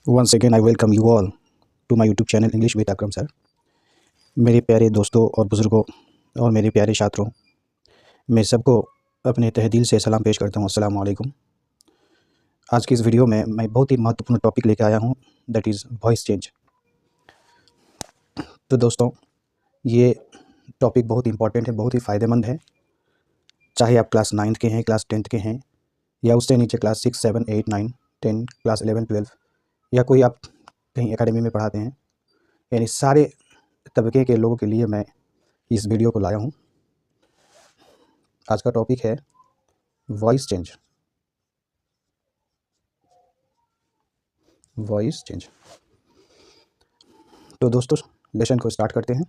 Once again, I welcome you all to my YouTube channel English with Akram sir. मेरे प्यारे दोस्तों और बुज़ुर्गों और मेरे प्यारे छात्रों, मैं सबको अपने तहे दिल से सलाम पेश करता हूँ। अस्सलाम वालेकुम। आज की इस वीडियो में मैं बहुत ही महत्वपूर्ण टॉपिक लेकर आया हूँ, दैट इज़ वॉइस चेंज। तो दोस्तों, ये टॉपिक बहुत इंपॉर्टेंट है, बहुत ही फ़ायदेमंद है। चाहे आप क्लास 9th के हैं, क्लास 10th के हैं, या उससे नीचे क्लास 6, 7, 8, 9, 10, क्लास 11, 12, या कोई आप कहीं एकेडमी में पढ़ाते हैं, यानी सारे तबके के लोगों के लिए मैं इस वीडियो को लाया हूँ। आज का टॉपिक है वॉइस चेंज। Voice change. तो दोस्तों, लेसन को स्टार्ट करते हैं।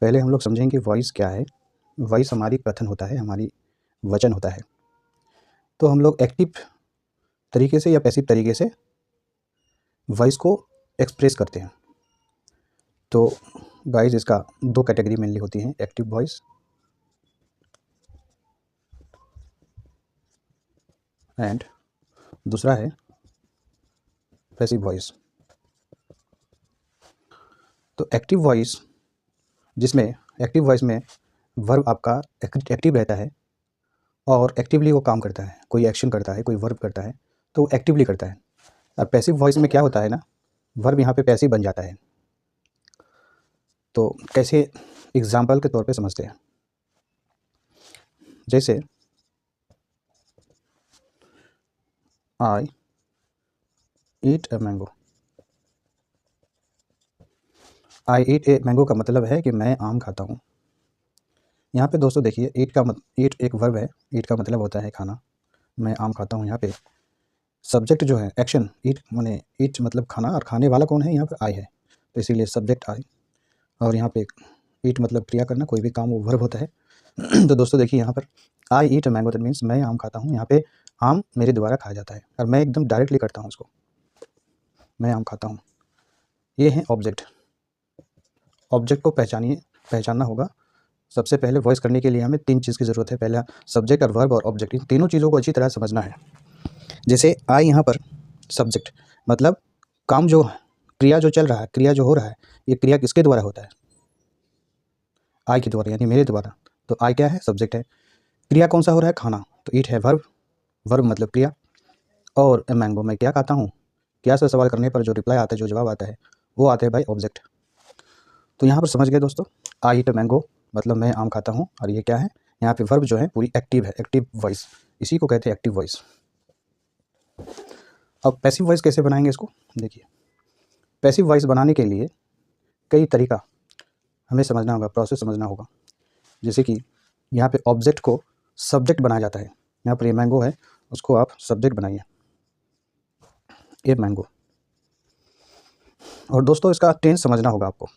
पहले हम लोग समझेंगे वॉइस क्या है। वॉइस हमारी कथन होता है, हमारी वचन होता है। तो हम लोग एक्टिव तरीके से या पैसिव तरीके से वॉइस को एक्सप्रेस करते हैं। तो गाइस, इसका दो कैटेगरी मेनली होती हैं, एक्टिव वॉइस एंड दूसरा है पैसिव वॉइस। तो एक्टिव वॉइस में वर्ब आपका एक्टिव रहता है और एक्टिवली वो काम करता है, कोई एक्शन करता है, कोई वर्ब करता है तो वो एक्टिवली करता है। और पैसिव वॉइस में क्या होता है ना, वर्ब यहाँ पे पैसिव बन जाता है। तो कैसे, एग्जाम्पल के तौर पे समझते हैं। जैसे आई ईट a mango. I eat a mango का मतलब है कि मैं आम खाता हूँ। यहाँ पे दोस्तों देखिए, ईट एक वर्ब है, ईट का मतलब होता है खाना, मैं आम खाता हूँ। यहाँ पे सब्जेक्ट जो है एक्शन, ईट मतलब खाना, और खाने वाला कौन है, यहाँ पे आई है, तो इसीलिए सब्जेक्ट आई। और यहाँ पे ईट मतलब क्रिया करना, कोई भी काम वो वर्ब होता है। तो दोस्तों देखिए, यहाँ पर आई ईट मैंगो दैट मीन्स मैं आम खाता हूँ। यहाँ पे आम मेरे द्वारा खाया जाता है और मैं एकदम डायरेक्टली करता हूँ उसको, मैं आम खाता हूँ। ये है ऑब्जेक्ट। ऑब्जेक्ट को पहचानना होगा। सबसे पहले वॉइस करने के लिए हमें तीन चीज़ की ज़रूरत है। पहला सब्जेक्ट और वर्ब और ऑब्जेक्ट, इन तीनों चीज़ों को अच्छी तरह समझना है। जैसे आई यहाँ पर सब्जेक्ट मतलब काम जो, क्रिया जो चल रहा है, क्रिया जो हो रहा है, ये क्रिया किसके द्वारा होता है, आई के द्वारा, यानी मेरे द्वारा। तो आई क्या है, सब्जेक्ट है। क्रिया कौन सा हो रहा है, खाना, तो ईट है वर्ब, वर्ब मतलब क्रिया। और मैंगो मैं क्या खाता हूँ, क्या से सवाल करने पर जो रिप्लाई आता है, जो जवाब आता है, वो आते हैं बाई ऑब्जेक्ट। तो यहाँ पर समझ गए दोस्तों, आई ईट मैंगो मतलब मैं आम खाता हूँ, और ये क्या है, यहाँ पे वर्ब जो है पूरी एक्टिव है, एक्टिव वॉइस, इसी को कहते हैं एक्टिव वॉइस। अब पैसिव वॉइस कैसे बनाएंगे इसको, देखिए। पैसिव वॉइस बनाने के लिए कई तरीका हमें समझना होगा, प्रोसेस समझना होगा। जैसे कि यहाँ पे ऑब्जेक्ट को सब्जेक्ट बनाया जाता है। यहाँ पर ये मैंगो है, उसको आप सब्जेक्ट बनाइए, ये मैंगो। और दोस्तों, इसका टेंस समझना होगा आपको।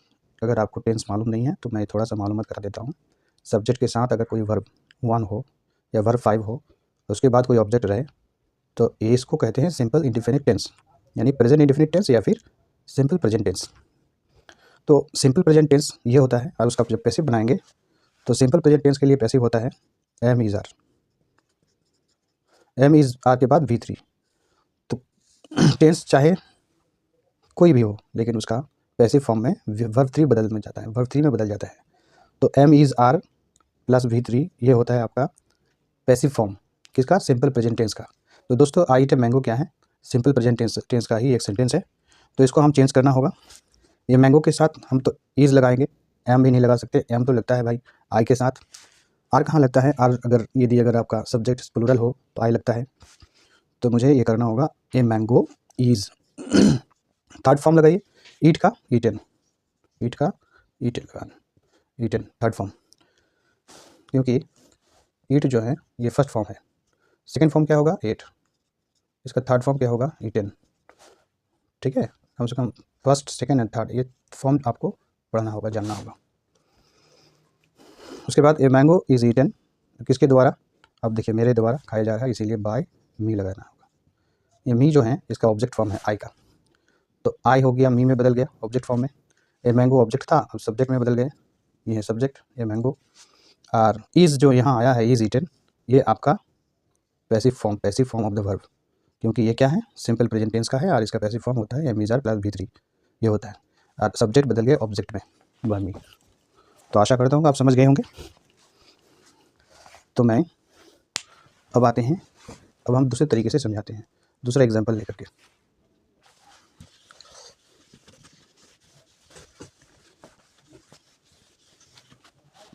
अगर आपको टेंस मालूम नहीं है तो मैं थोड़ा सा मालूमात करा देता हूँ। सब्जेक्ट के साथ अगर कोई वर्ब 1 हो या वर्ब 5 हो, उसके बाद कोई ऑब्जेक्ट रहे, तो ये इसको कहते हैं सिंपल इंडेफिनिट टेंस, यानी प्रेजेंट इंडेफिनिट टेंस या फिर सिंपल प्रेजेंट टेंस। तो सिंपल प्रेजेंट टेंस ये होता है, और उसका जब पैसिव बनाएंगे तो सिंपल प्रेजेंट टेंस के लिए पैसिव होता है am is are. Am is are के बाद V3। तो टेंस चाहे कोई भी हो, लेकिन उसका पैसिव फॉर्म में वर्ब 3 बदल में जाता है, वर्ब 3 में बदल जाता है। तो M is are plus V3 ये होता है आपका पैसिव फॉर्म, किसका, सिंपल प्रेजेंट टेंस का। तो दोस्तों, आई ईट ए मैंगो क्या है, सिंपल प्रेजेंट टेंस का ही एक सेंटेंस है। तो इसको हम चेंज करना होगा। ये मैंगो के साथ हम तो इज़ लगाएंगे, एम भी नहीं लगा सकते, एम तो लगता है भाई आई के साथ। आर कहाँ लगता है, आर अगर आपका सब्जेक्ट प्लूरल हो तो आई लगता है। तो मुझे ये करना होगा, a mango is. Third form लगाइए, ईट का ईटन, ईट का ईटन, ईटन थर्ड फॉर्म, क्योंकि ईट जो है ये फर्स्ट फॉर्म है। सेकंड फॉर्म क्या होगा, एट, इसका थर्ड फॉर्म क्या होगा, ईटन। ठीक है, कम से come first, second and third ये फॉर्म आपको पढ़ना होगा, जानना होगा। उसके बाद ए मैंगो इज़ ईटन किसके द्वारा, अब देखिए मेरे द्वारा खाया जा रहा है, इसीलिए बाय मी लगाना होगा। ये मी जो है इसका ऑब्जेक्ट फॉर्म है आई का, तो आई हो गया मी में बदल गया ऑब्जेक्ट फॉर्म में। ए मैंगो ऑब्जेक्ट था, अब सब्जेक्ट में बदल गए, ये है सब्जेक्ट ए मैंगो। और इज़ जो यहाँ आया है, इज़ ईटन, ये आपका passive form of the verb, क्योंकि ये क्या है, सिंपल प्रेजेंट टेंस का है और इसका पैसिव फॉर्म होता है M is are plus V3 ये होता है, और सब्जेक्ट बदल गया ऑब्जेक्ट में बाय मी। तो आशा करता हूँ कि आप समझ गए होंगे। तो मैं अब आते हैं, अब हम दूसरे तरीके से समझाते हैं, दूसरा एग्जाम्पल लेकर के।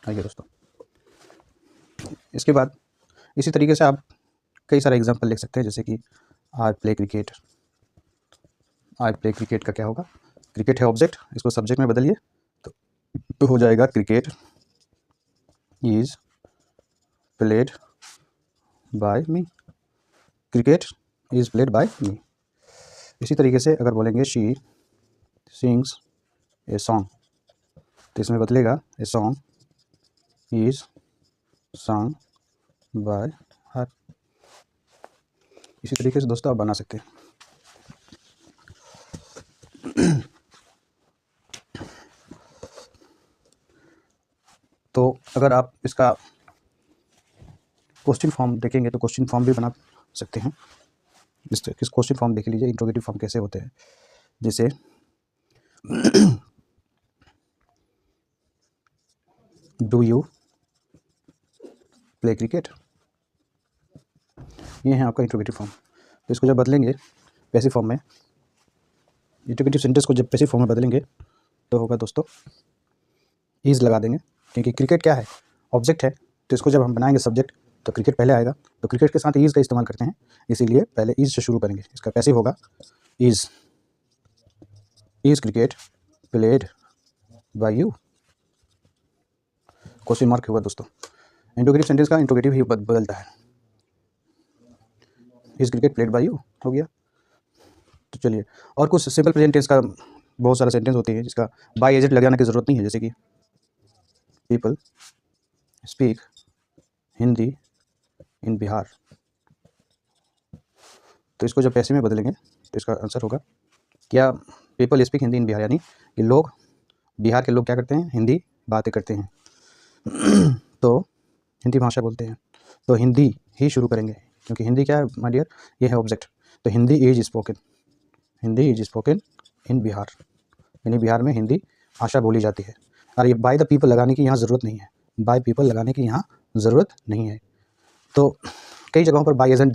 आइए दोस्तों, इसके बाद इसी तरीके से आप कई सारे एग्जाम्पल लिख सकते हैं, जैसे कि I play cricket. I play cricket का क्या होगा, क्रिकेट है ऑब्जेक्ट, इसको सब्जेक्ट में बदलिए तो हो जाएगा cricket is played by me. Cricket is played by me. इसी तरीके से अगर बोलेंगे शी सिंग्स ए सॉन्ग, तो इसमें बदलेगा a song is song by हर। इसी तरीके से दोस्तों आप बना सकते हैं। तो अगर आप इसका क्वेश्चन फॉर्म देखेंगे तो क्वेश्चन फॉर्म भी बना सकते हैं। इस क्वेश्चन फॉर्म देख लीजिए, इंट्रोगेटिव फॉर्म कैसे होते हैं, जैसे डू यू प्ले क्रिकेट, ये है आपका इंट्रोगेटिव फॉर्म। तो इसको जब बदलेंगे पैसिव फॉर्म में, इंट्रोगेटिव सेंटेंस को जब पैसिव फॉर्म में बदलेंगे तो होगा दोस्तों इज़ लगा देंगे, क्योंकि क्रिकेट क्या है, ऑब्जेक्ट है। तो इसको जब हम बनाएंगे सब्जेक्ट तो क्रिकेट पहले आएगा, तो क्रिकेट के साथ इज़ का इस्तेमाल करते हैं, इसीलिए पहले इज़ से शुरू करेंगे। इसका पैसिव होगा is cricket played by you, question mark होगा दोस्तों। इंट्रोगेटिव सेंटेंस का इंट्रोगेटिव ही बदलता है, is cricket played by you हो गया। तो चलिए, और कुछ सिंपल प्रेजेंट टेंस का बहुत सारा सेंटेंस होते हैं जिसका बाय एजेंट लगाने की ज़रूरत नहीं है, जैसे कि पीपल स्पीक हिंदी इन बिहार। तो इसको जब पैसे में बदलेंगे तो इसका आंसर होगा क्या, पीपल स्पीक हिंदी इन बिहार, यानी कि लोग, बिहार के लोग क्या करते हैं, हिंदी बातें करते हैं तो हिंदी भाषा बोलते हैं। तो हिंदी ही शुरू करेंगे, क्योंकि हिंदी क्या है माय डियर, ये है ऑब्जेक्ट। तो Hindi is spoken in Bihar, यानी बिहार में हिंदी भाषा बोली जाती है। और ये बाय द पीपल लगाने की यहाँ ज़रूरत नहीं है, बाय पीपल लगाने की यहाँ ज़रूरत नहीं है। तो कई जगहों पर बाय एजेंट